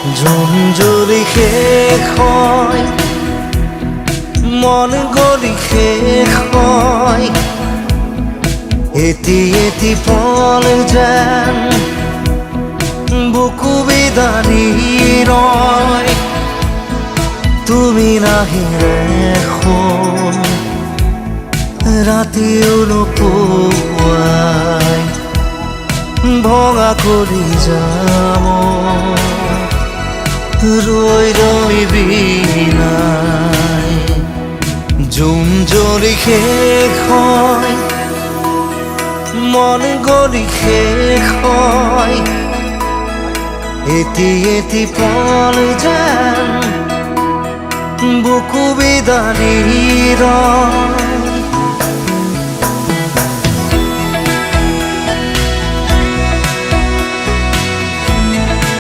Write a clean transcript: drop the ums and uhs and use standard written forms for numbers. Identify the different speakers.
Speaker 1: জোন যদি শেষ হয়, মন গলি শেষ হয়, এটি এটি পল যেন বুকু বিদাৰি ৰয়। তুমি নাহিলে এখন ৰাতিও নোপোৱাই ভঙা কৰি যাম ৰৈ ৰৈ বিনাই। জোন যদি শেষ হয়, মন গলি শেষ হয়, এটি এটি পল যেন বুকু বিদাৰি ৰয়।